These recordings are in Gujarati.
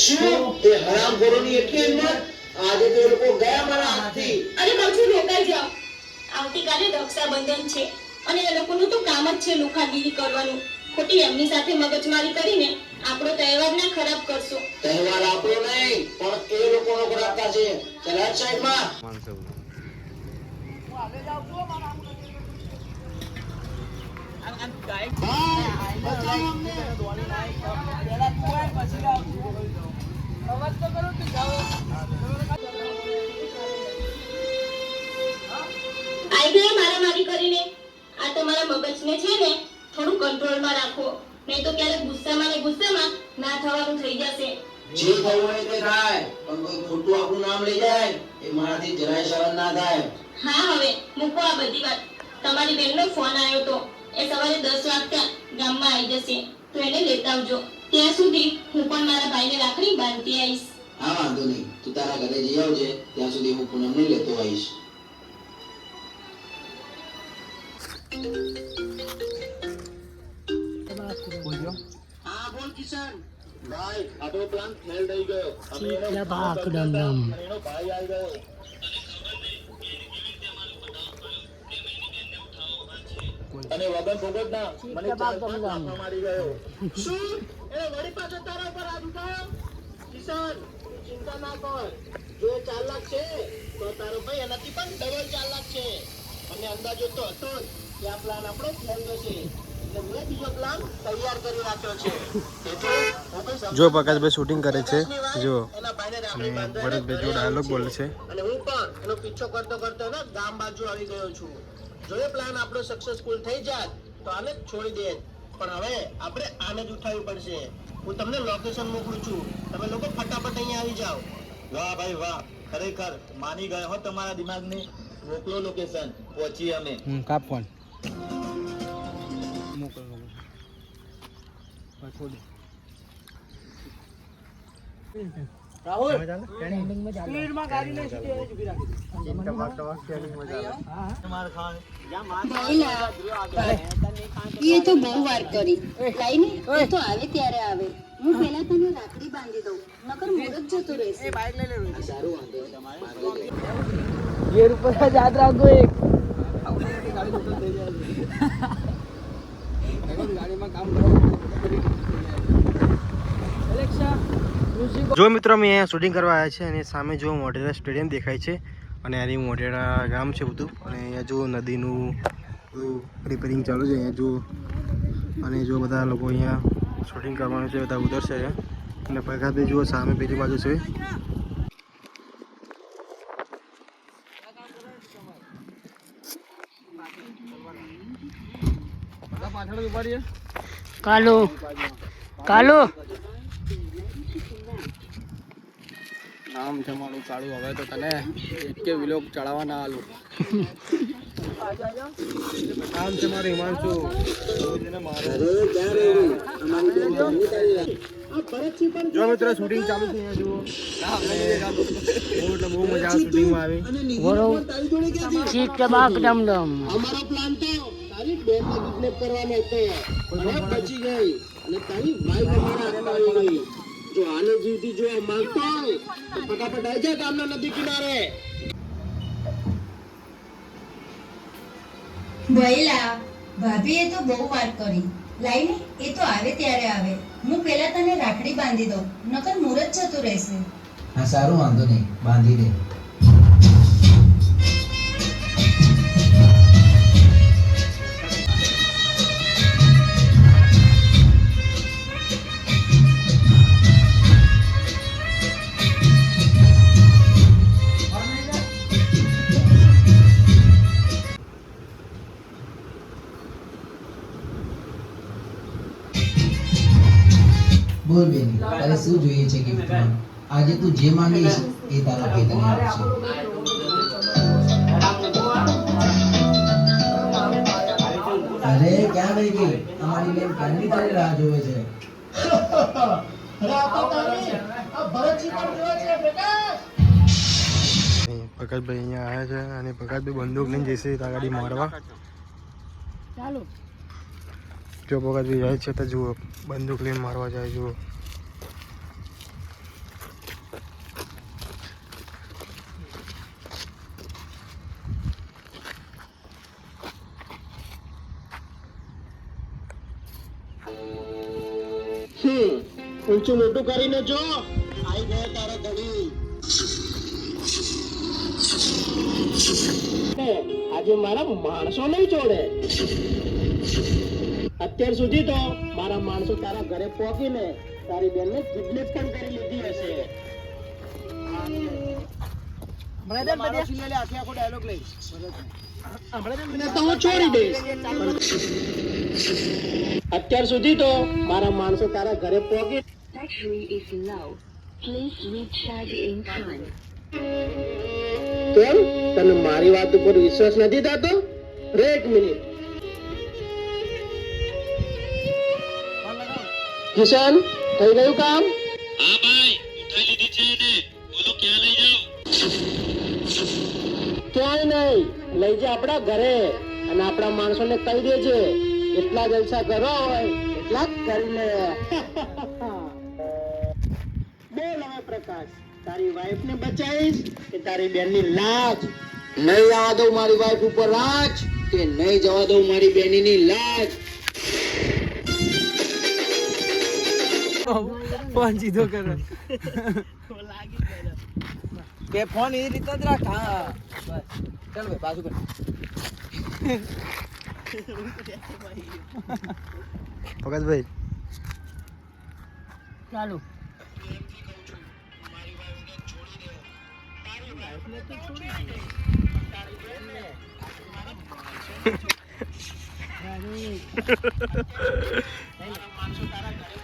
શું તે હરામખોરોની એટલી હિંમત? આજે તો એ લોકો ગયા મારા હાથથી. અરે બાજુ રોકાઈ જાઓ. આવતીકાલે રક્ષાબંધન છે અને એ લોકોનું તો કામ જ છે લુખાગીરી કરવાનું. ખોટી એમની સાથે મગજમારી કરીને આપણો તહેવાર ના ખરાબ કરશો. તહેવાર આપણો નહીં પણ એ લોકોનો ખરાબ થશે. ચાલ આ સાઈડમાં. આઈ ગયા મારામારી કરીને. આ તમારા મગજને છે ને થોડું કંટ્રોલમાં રાખો, નહીં તો ક્યારેક ગુસ્સામાં ને ગુસ્સામાં ના થવાનું થઈ જશે. જે થવું હોય તે થાય પણ કોઈ ખોટું આપણું નામ લઈ જાય એ મારાથી જરાય સહન ના થાય. હા હવે મૂકો આ બધી વાત. તમારી બેનનો ફોન આવ્યો તો એ સવારે 10 વાગતા ગામમાં આવી જશે તો એને લેતા આવજો. ત્યાં સુધી હું પણ મારા ભાઈને રાખડી બાંધતી આવીશ. હા વાંધો નહીં, તું તારા ઘરે જઈ આવજે. ત્યાં સુધી હું પૂનમને લેતો આવીશ. હા બોલ કિશન ભાઈ. આપણો પ્લાન ફેલ થઈ ગયો. એનો ભાઈ આવી ગયો. અને વગર ફોગટ ના મને 4-5 લાફા મારી ગયો. શું એ વળી પાછો તારા પર હાથ ઉઠાયો? કિશન ચિંતા ના કર. જો 4 લાખ છે તો તારો ભાઈ એનાથી પણ ડબલ 4 લાખ છે. અને અંદાજો તો હતો જ કે આ પ્લાન આપણો ફેલ જશે. એટલે મેં બીજો પ્લાન તૈયાર કરી રાખ્યો છે. જો પ્રકાશભાઈ શૂટિંગ કરે છે, જો અને ભરતભાઈ જો ડાયલોગ બોલે છે. અને હું પણ એનો પીછો કરતો કરતો ને ગામ બાજુ આવી ગયો છું. જો એ પ્લાન આપણો સક્સેસફુલ થઈ જાય તો આને છોડી દે, પણ હવે આપણે આને જ ઉઠાવવી પડશે. હું તમને લોકેશન મોકલું છું, તમે લોકો ફટાફટ અહીંયા આવી જાઓ. વાહ ભાઈ વાહ, ખરેખર માની ગયો હો તમારા દિમાગને. મોકલો લોકેશન, પહોંચી અમે. કાપ ફોન મોકલો. રાહુલ સ્પીડમાં ગાડી લઈ સીધી જ ઊભી રાખી. એ તો બહુ વાર કરી. લાઈને એ તો આવે ત્યારે આવે. હું પહેલા તને રાખડી બાંધી દઉં, નકર મુરત જતો રહેશે. સારું વાંધો નહીં. ગેર ઉપર જ યાદ રાખજો. એક ગાડીમાં કામ કરો. જો મિત્રો અમે અહીંયા શૂટિંગ કરવા આવ્યા છે અને સામે જો મોઢેરા સ્ટેડિયમ દેખાય છે અને આની મોઢેરા ગામ છે બધું. અને અહીંયા જો નદીનું બધું રિપેરિંગ ચાલુ છે અહીંયા જો. અને જો બધા લોકો અહીંયા શૂટિંગ કરવાનું છે, બધા ઉતરશે અને પ્રકાશભાઈ જુઓ સામે પેલી બાજુ છે. કાલો કાલો નામ છે મારું કાળું. હવે તો તને એક કે વિલોક ચડાવવા ના આલું. નામ છે મારું હિમાંશુ. જો મિત્રો શૂટિંગ ચાલુ છે અહીંયા જુઓ. એટલે બહુ મજા આવે શૂટિંગમાં આવી. ચીક ટબાક ડમ ડમ. અમારો પ્લાન તો તારી બેનને કિડનેપ કરવાનો હતો, પણ બચી ગઈ અને તારી વાઈફ અમારા હાથમાં આવી ગઈ. જો આને જીવતી જોવા માંગતો હોય તો ફટાફટ આવી જા ગામના નદી કિનારે. ભઈલા ભાભીએ તો બહુ વાત કરી. લાઈને એ તો આવે ત્યારે આવે. હું પહેલા તને રાખડી બાંધી દઉં, નકર મુરત જતું રહેશે. હા સારું વાંધો નહીં, બાંધી દે. બોલ બેન, તારે શું જોઈએ છે ગિફ્ટમાં? આજે તું જે માંગીશ એ તારા ભાઈ તને આપશે. અરે ક્યાં રહી ગઈ? અમારી બેન ક્યારની તારી રાહ જોવે છે. પ્રકાશભાઈ અહીંયા આવ્યા છે અને પ્રકાશભાઈ બંદૂક લઈને જશે ત્યાં ગાડી મારવા. ચાલો જો પ્રકાશભાઈ જાય છે તો જુઓ બંદૂક લઈને મારવા જાય જુઓ. ઊંચું મોટું કરીને જો આઈ ગયો તારો ધણી. આજે મારા માણસો નહીં છોડે. અત્યાર સુધી તો મારા માણસો તારા ઘરે પહોંચીને તારી બેનને કિડનેપ પણ કરી લીધી હશે. તો હું છોડી દઈશ. અત્યાર સુધી તો મારા માણસો તારા ઘરે પહોંચી. Battery is low. Please recharge in time. કેમ તને મારી વાત ઉપર વિશ્વાસ નથી થતો? રે એક મિનિટ. કિશન, થઈ ગયું કામ? હા ભાઈ, ઉઠાઈ લીધી છે એને. બોલો ક્યાં લઈ જાઉં? ક્યાંય નહીં, લઈ જા આપણા ઘરે અને આપણા માણસોને કહી દેજે એટલા જલસા કરો હોય એટલા જ કરી લે. બોલ હવે પ્રકાશ, તારી વાઈફ ને બચાવીશ કે તારી બેનની લાજ? નહીં જવા દઉં મારી વાઈફ ઉપર રાજ, કે નહીં જવા દઉં મારી બેનીની લાજ. ફોન સીધો કરો કે ફોન એ રીતના જ રાખ. હા બસ ચાલ ભાઈ પાછું કર. ભગતભાઈ ચાલુ.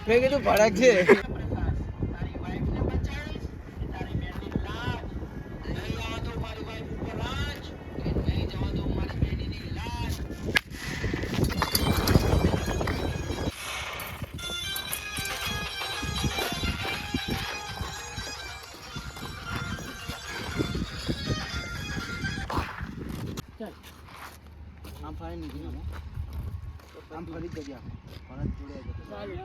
મેં કીધું ભડક છે. આમ ફરી નીકળી આમ ફરી જગ્યા ફરજ જોડે ચાલુ.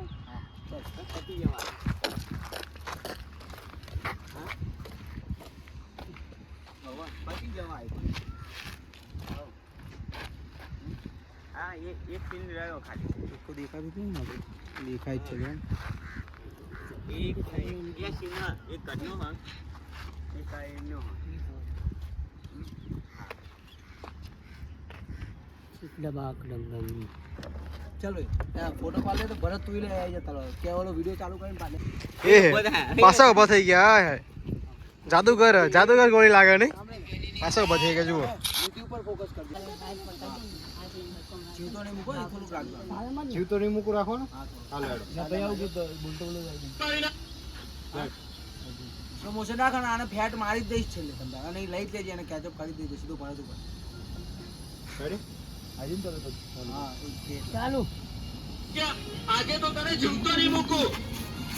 હા એક પિન રહ્યો ખાલી દેખાતું હતું ને દેખાય છે બેન. એક સીમા એક કન્યો માં એક આ એમનો ડબાક ડમડમ. ચલો ફોટો પાડે તો ભરત તું લઈ આવી જતા રહો કે ઓલો વિડિયો ચાલુ કરીને પાડે. એ પાછા ઉભા થઈ ગયા. હાય હાય. જાદુગર ગોળી લાગે નહીં. પાછા ઉભા થઈ ગયા જુઓ. નીતિ ઉપર ફોકસ કરજો. જીવતો નહીં મૂકો ને થોડુંક રાખજો. જીવ તો નહીં મૂકું રાખો ને. હાલો હેડો ભાઈ આવું કીધું બોલતો સમોસા નાખો ને આને ફેટ મારી જ દઈશ છેલ્લે તમને અને લઈ જ લેજે અને કેચઅપ કરી દેજે સીધું ભરત ઉપર. રેડી? હાજી તો હા ચાલુ. આજે તો તને જીવતો નહીં મૂકું.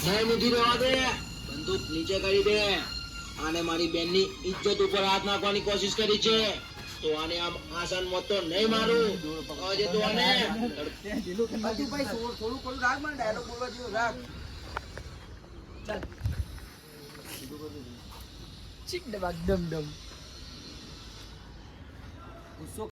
નહીં મૂકી રહેવા દે. બંદૂક નીચે કરી દે. આને મારી બેનની ઇજ્જત ઉપર હાથ નાખવાની કોશિશ કરી છે તો આને આમ આસાન મોત તો નહીં મારું. આજે તો આને ભાઈ થોડું થોડું રાખ મને ડાયલોગ બોલવા જેવો રાખ. ચાલ ચીક ડબાક ડમ ડમ. ગુસ્સો